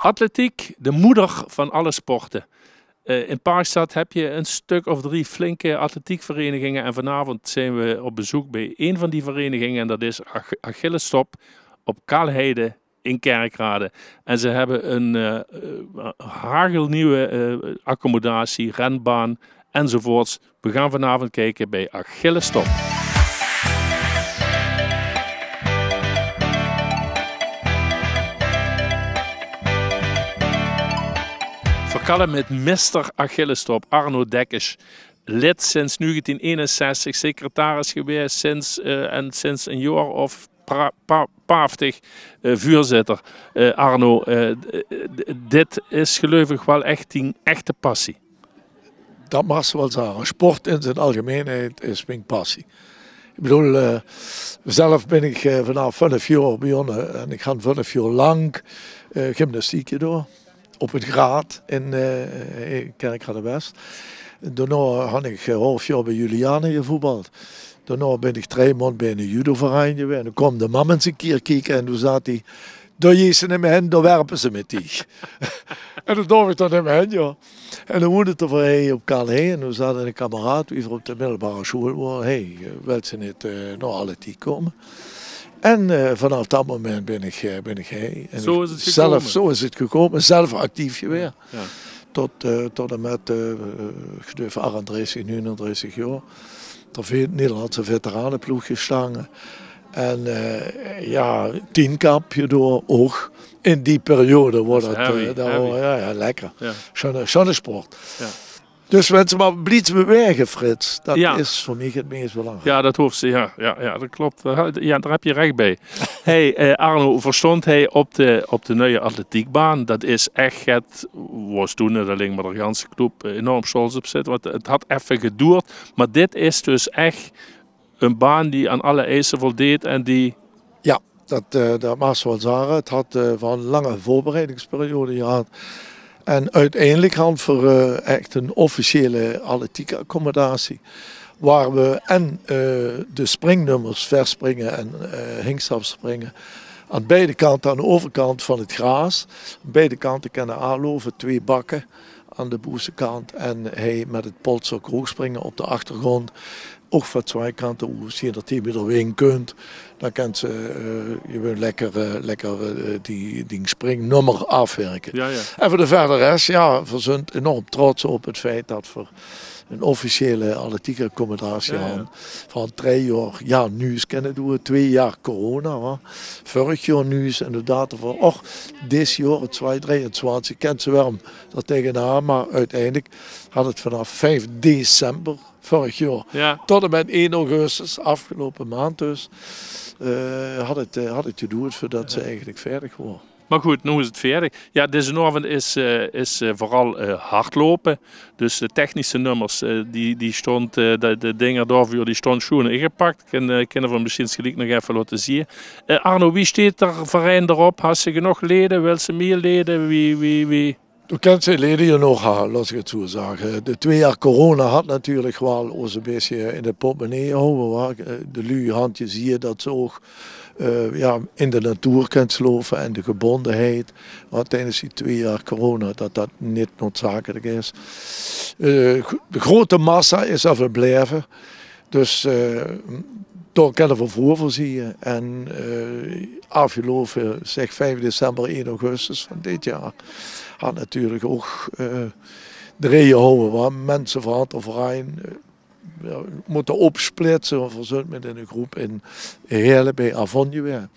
Atletiek, de moeder van alle sporten. In Parkstad heb je een stuk of 3 flinke atletiekverenigingen. En vanavond zijn we op bezoek bij één van die verenigingen. En dat is Achillestop op Kaalheide in Kerkrade. En ze hebben een hagelnieuwe accommodatie, renbaan enzovoorts. We gaan vanavond kijken bij Achillestop. Verkallen met Mr. Achillestop, Arno Dekkers. Lid sinds 1961, secretaris geweest sinds een jaar of 50 vuurzitter. Arno, dit is gelukkig wel echt een echte passie. Dat mag ze wel zeggen. Sport in zijn algemeenheid is mijn passie. Ik bedoel, zelf ben ik vanaf 5 jaar begonnen en ik ga 5 jaar lang gymnastiek door. Op het Graad in Kerkrade West. Daarna had ik een half jaar bij Juliane gevoetbald. Daarna ben ik 3 maanden bij een judoverein geweest. En dan kwam de man eens een keer kijken en toen zat hij, daar je ze in mijn hand, daar werpen ze met die. En toen dacht ik dan in mijn hand, ja. En dan woonde het er op Kaalheide en toen zat een kameraad, die op de middelbare school was. Hey, wil ze niet naar atletiek komen? En vanaf dat moment ben ik hij. En zo is het gekomen. Zo is het gekomen. Zelf actief geweest. Ja. Tot en met 38, 39 jaar. Er veel Nederlandse veteranenploeg gestangen. En ja, 10-kapje door ook. In die periode wordt het heavy. Ja, lekker. Ja. Zo'n sport. Ja. Dus mensen maar bliets bewegen, Frits. Dat is voor mij het meest belangrijk. Ja, dat hoeft ze. Ja, dat klopt. Ja, daar heb je recht bij. Hey, Arno, verstond hij op de nieuwe atletiekbaan? Dat is echt het, was toen, daar ligt maar de ganse club enorm stolz op zit. Want het had even geduurd. Maar dit is dus echt een baan die aan alle eisen voldeed en die... Ja, dat mag ze wel zeggen. Het had van een lange voorbereidingsperiode gehad. En uiteindelijk hadden we echt een officiële atletieke accommodatie. Waar we en de springnummers, verspringen en hinkstapspringen aan beide kanten, aan de overkant van het gras. Aan beide kanten kunnen aanlopen, 2 bakken aan de bovenkant. En hij met het polstok hoogspringen op de achtergrond. Ook van 2 kanten, hoe je dat je er weer kunt. Dan kan je wil lekker die springnummer afwerken. Ja. En voor de verder rest, ja, we zijn enorm trots op het feit dat we een officiële atletieke accommodatie hadden. Van 3 jaar, ja, nu is kennen doen we 2 jaar corona. Hoor. Vorig jaar nu is inderdaad van, dit jaar, 2023, kent ze wel dat tegenaan, maar uiteindelijk had het vanaf 5 december vorig jaar tot en met 1 augustus, afgelopen maand dus, had het geduurd voordat ze eigenlijk verdig waren. Maar goed, nu is het verder. Ja, deze avond is vooral hardlopen. Dus de technische nummers, die stond, de dingen daarvoor, die stond schoon ingepakt. Kunnen we misschien gelijk nog even laten zien. Arno, wie staat er verein erop? Had ze genoeg leden? Wil ze meer leden? Wie? Du kent ze leden hier nog, laat ik het zo zeggen. De 2 jaar corona had natuurlijk wel ons een beetje in de portemonnee gehouden. De luie handjes zie je dat ze ook in de natuur kunt sloven en de gebondenheid. Maar tijdens die 2 jaar corona dat niet noodzakelijk is. De grote massa is er verblijven. Dus daar kunnen we voorzien. En afgelopen, zeg 5 december, 1 augustus van dit jaar, had natuurlijk ook de reden houden waar mensen van het verein moeten opsplitsen. We zijn met een groep in Heerlen bij Avonje weer.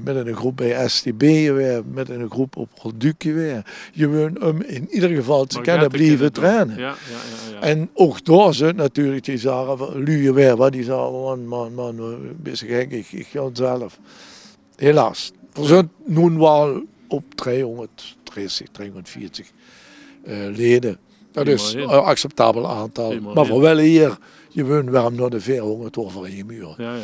Met een groep bij STB weer, met een groep op Roldukje weer. Je wil in ieder geval te kunnen blijven trainen. Ja. En ook daar zijn natuurlijk die zagen, luie weer, wat die zagen, man, een beetje gek, ik ga het zelf. Helaas. We zijn nu wel op 330, 340 leden. Dat is een acceptabel aantal. Maar voor wel hier, je woont wel naar de 400 over 1 uur. Ja.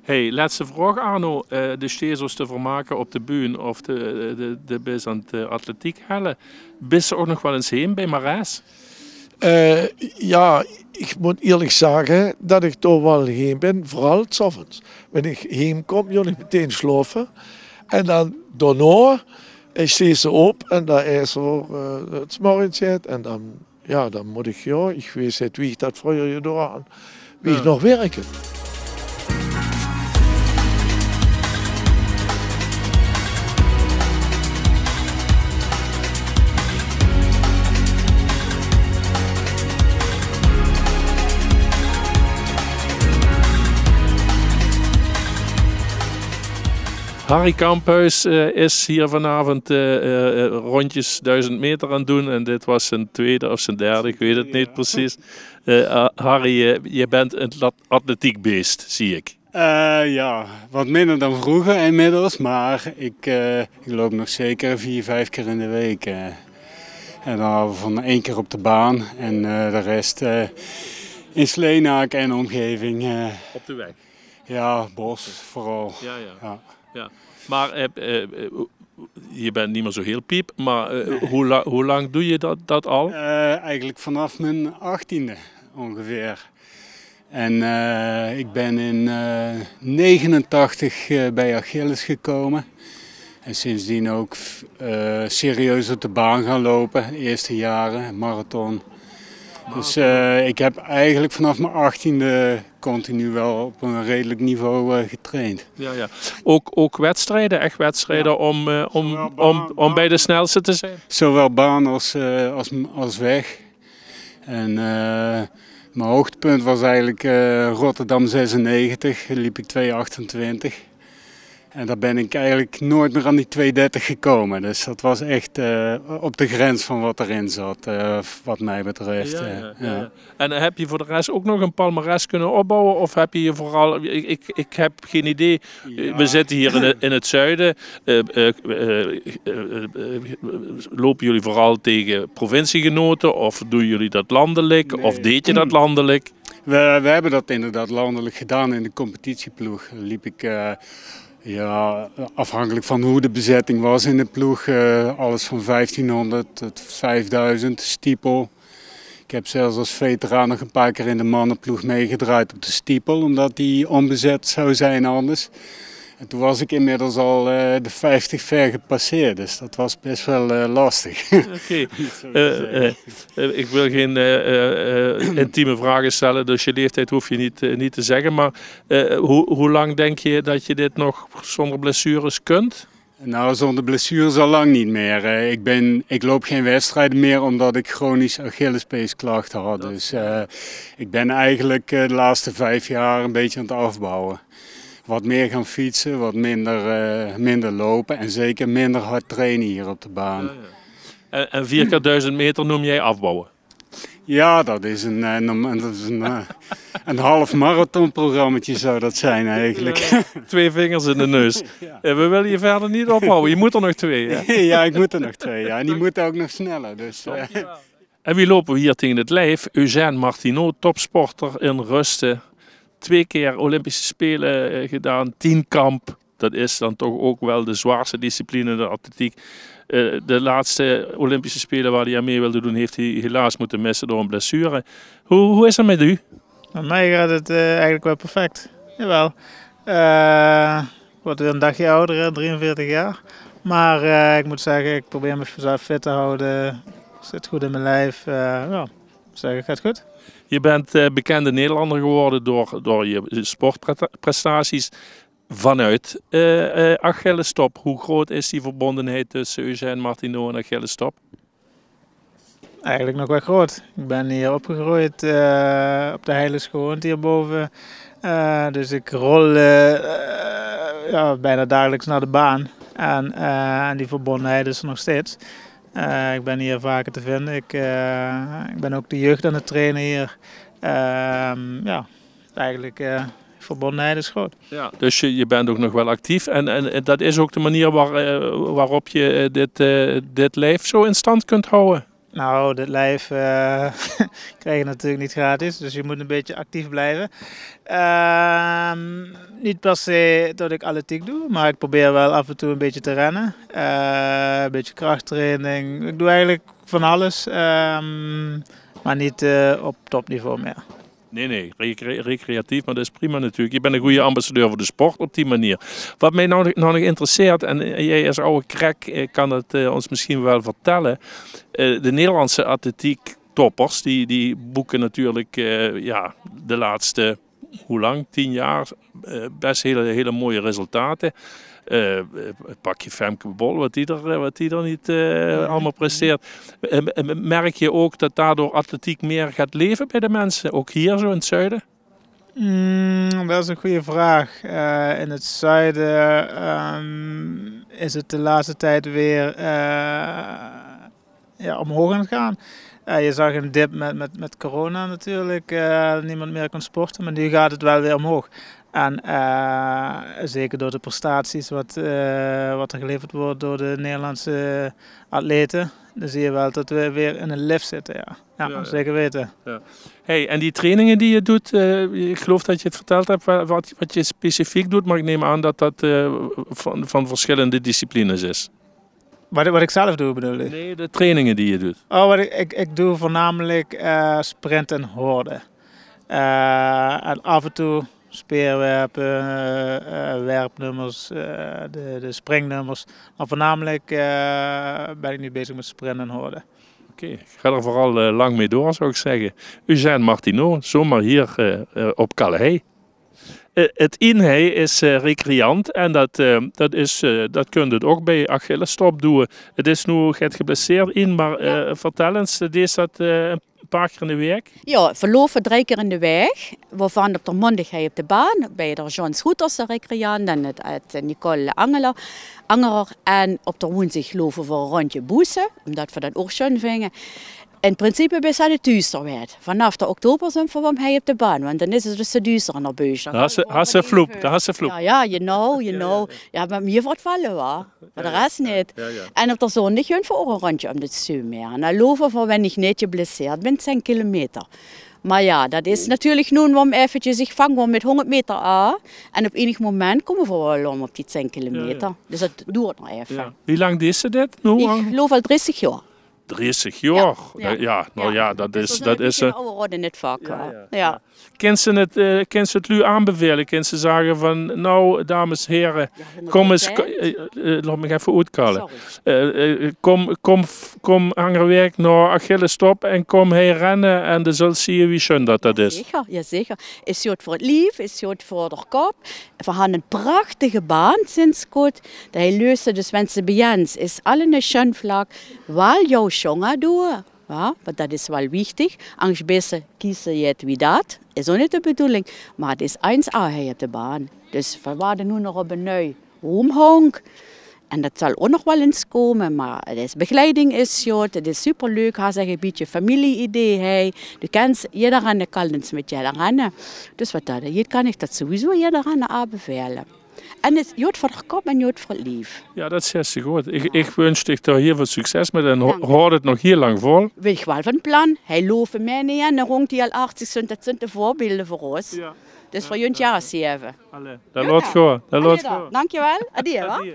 Hey, laatste vraag Arno. De stezels te vermaken op de bühne of de bis aan het atletiek halen. Ben je ook nog wel eens heen bij Marais? Ja, ik moet eerlijk zeggen dat ik toch wel heen ben, vooral 's avonds. Wanneer ik heen kom, wil ik meteen slapen. En dan daarna Ik steek ze op en daar is er het smorrentje. En dan moet ik, ik weet niet wie ik dat vroeger gedaan, wie ik nog werken. Harry Kamphuis is hier vanavond rondjes 1000 meter aan het doen. En dit was zijn tweede of zijn derde, ik weet het niet precies. Harry, je bent een atletiekbeest, zie ik. Ja, wat minder dan vroeger inmiddels. Maar ik loop nog zeker 4-5 keer in de week. En dan van 1 keer op de baan. En de rest in Sleenaken en omgeving. Op de weg? Ja, bos vooral. Ja. Maar je bent niet meer zo heel piep, maar hoe lang doe je dat al? Eigenlijk vanaf mijn 18e ongeveer. En ik ben in 89 bij Achilles gekomen. En sindsdien ook serieus op de baan gaan lopen, de eerste jaren, marathon. Dus ik heb eigenlijk vanaf mijn 18e continu wel op een redelijk niveau getraind. Ja. Ook wedstrijden, echt wedstrijden om bij de snelste te zijn? Zowel baan als weg. En mijn hoogtepunt was eigenlijk Rotterdam 96, liep ik 2,28. En daar ben ik eigenlijk nooit meer aan die 2,30 gekomen. Dus dat was echt op de grens van wat erin zat, wat mij betreft. Ja. En heb je voor de rest ook nog een palmares kunnen opbouwen? Of heb je vooral, ik heb geen idee, we zitten hier in het zuiden. Lopen jullie vooral tegen provinciegenoten? Of doen jullie dat landelijk? Nee. Of deed je dat landelijk? We hebben dat inderdaad landelijk gedaan in de competitieploeg. Liep ik... Ja, afhankelijk van hoe de bezetting was in de ploeg, alles van 1500 tot 5000, stiepel. Ik heb zelfs als veteraan nog een paar keer in de mannenploeg meegedraaid op de stiepel, omdat die onbezet zou zijn anders. En toen was ik inmiddels al de 50 ver gepasseerd, dus dat was best wel lastig. Oké. Ik wil geen intieme vragen stellen, dus je leeftijd hoef je niet te zeggen. Maar hoe lang denk je dat je dit nog zonder blessures kunt? Nou, zonder blessures al lang niet meer. Ik loop geen wedstrijden meer omdat ik chronisch Achillespeesklachten had. Dus ik ben eigenlijk de laatste 5 jaar een beetje aan het afbouwen. Wat meer gaan fietsen, wat minder lopen en zeker minder hard trainen hier op de baan. Ja. En 4 keer 1000 meter noem jij afbouwen? Ja, dat is een half marathonprogrammaatje zou dat zijn eigenlijk. 2 vingers in de neus. Ja. We willen je verder niet ophouden, je moet er nog 2. Hè? Ja, ik moet er nog 2. Ja. En die moeten ook nog sneller. Dus, En wie lopen we hier tegen het lijf? Eugène Martinot, topsporter in Rusten. 2 keer Olympische Spelen gedaan, 10 kamp. Dat is dan toch ook wel de zwaarste discipline in de atletiek. De laatste Olympische Spelen waar hij aan mee wilde doen, heeft hij helaas moeten missen door een blessure. Hoe is het met u? Met mij gaat het eigenlijk wel perfect. Jawel. Ik word weer een dagje ouder, 43 jaar. Maar ik moet zeggen, ik probeer mezelf fit te houden. Zit goed in mijn lijf. Ja, het gaat goed. Je bent bekende Nederlander geworden door je sportprestaties vanuit Achillestop. Hoe groot is die verbondenheid tussen Eugène Martinot en Achillestop? Eigenlijk nog wel groot. Ik ben hier opgegroeid op de Heiles gewoond hierboven. Dus ik rol bijna dagelijks naar de baan. En die verbondenheid is er nog steeds. Ik ben hier vaker te vinden. Ik ben ook de jeugd aan het trainen hier. Eigenlijk verbondenheid is groot. Ja, dus je bent ook nog wel actief. En dat is ook de manier waarop je dit lijf zo in stand kunt houden? Nou, dit lijf krijg je natuurlijk niet gratis, dus je moet een beetje actief blijven. Niet per se dat ik atletiek doe, maar ik probeer wel af en toe een beetje te rennen. Een beetje krachttraining. Ik doe eigenlijk van alles, maar niet op topniveau meer. Nee, recreatief, maar dat is prima natuurlijk. Je bent een goede ambassadeur voor de sport op die manier. Wat mij nou nog interesseert, en jij als oude krek kan het ons misschien wel vertellen. De Nederlandse atletiek toppers, die boeken natuurlijk de laatste, hoe lang? 10 jaar, best hele mooie resultaten. Pak je Femke Bol, wat die er niet allemaal presteert. Merk je ook dat daardoor atletiek meer gaat leven bij de mensen? Ook hier zo in het zuiden? Dat is een goede vraag. In het zuiden is het de laatste tijd weer omhoog aan het gaan. Je zag een dip met corona natuurlijk. Niemand meer kon sporten, maar nu gaat het wel weer omhoog. En zeker door de prestaties wat er geleverd wordt door de Nederlandse atleten, dan zie je wel dat we weer in een lift zitten. Ja, zeker weten. Ja. Hey, en die trainingen die je doet, ik geloof dat je het verteld hebt wat je specifiek doet, maar ik neem aan dat dat van verschillende disciplines is. Wat ik zelf doe bedoel je? Nee, de trainingen die je doet. Ik doe voornamelijk sprint en horde. En af en toe speerwerpen, werpnummers, de springnummers. Maar voornamelijk ben ik nu bezig met sprint en horde. Oké, ga er vooral lang mee door, zou ik zeggen. Eugène Martineau, zomaar hier op Calais. Het inhei is recreant en dat kun je ook bij Achillesstop doen. Het is nu get geblesseerd in, maar vertel eens, is dat een paar keer in de week? Ja, verlopen 3 keer in de week, waarvan op de mondigheid op de baan, bij de John Scooters de recreant, dan het Nicole Angerer en op de woensdag lopen voor een rondje boesen, omdat we dat ook schön vinden. In principe is het duister werd. Vanaf de oktober zijn we op de baan, want dan is het dus te duister naar buiten. Dat has ze vloep. Ja, you know. Ja, maar meer wordt vallen hoor. Maar de rest niet. Ja. En op de zondag gaan we ook een rondje om de stuur meer. En dan lopen we, wenn ik niet geblesseerd ben, 10 kilometer. Maar ja, dat is natuurlijk nu om eventjes, ik vang wel met 100 meter aan. En op enig moment komen we wel om op die 10 kilometer. Ja. Dus dat duurt nog even. Ja. Wie lang is het dit nu? Ik geloof al 30 jaar. 30 jaar? Dat is een oude rot in het vak. Ja. Kan ze het nu aanbevelen? Kan ze zeggen van, nou dames en heren, kom eens, laat me even uitkallen. Kom hangerwerk naar Achillesstop en kom hier rennen en dan zul je wie schön dat is. Zeker. Is goed voor het lief, is goed voor de kop. We hebben een prachtige baan sinds kort. Hij leust dus mensen bij ons is alle een schön vlak, wel jouw jongen doen. Ja, maar dat is wel wichtig. Anders beste kiezen je het wie dat. Is ook niet de bedoeling. Maar het is 1A op de baan. Dus we waren nu nog op een nieuw omhang. En dat zal ook nog wel eens komen. Maar de begeleiding is goed. Het is superleuk. Hij zegt een beetje familie-idee. Hey. Du kent iedereen kan het met iedereen. Dus wat dat hier kan ik dat sowieso iedereen aanbevelen. En het is goed voor de kop en goed voor het lief. Ja, dat is heel goed. Ik wens je daar heel veel succes met en houd het nog heel lang vol. Wil ik wel van plan. Hij loopt mij niet en dan rond hij al 80 zijn. Dat zijn de voorbeelden voor ons. Ja. Dus voor jullie jaar 7. Dat loopt goed. Dankjewel. Adieu.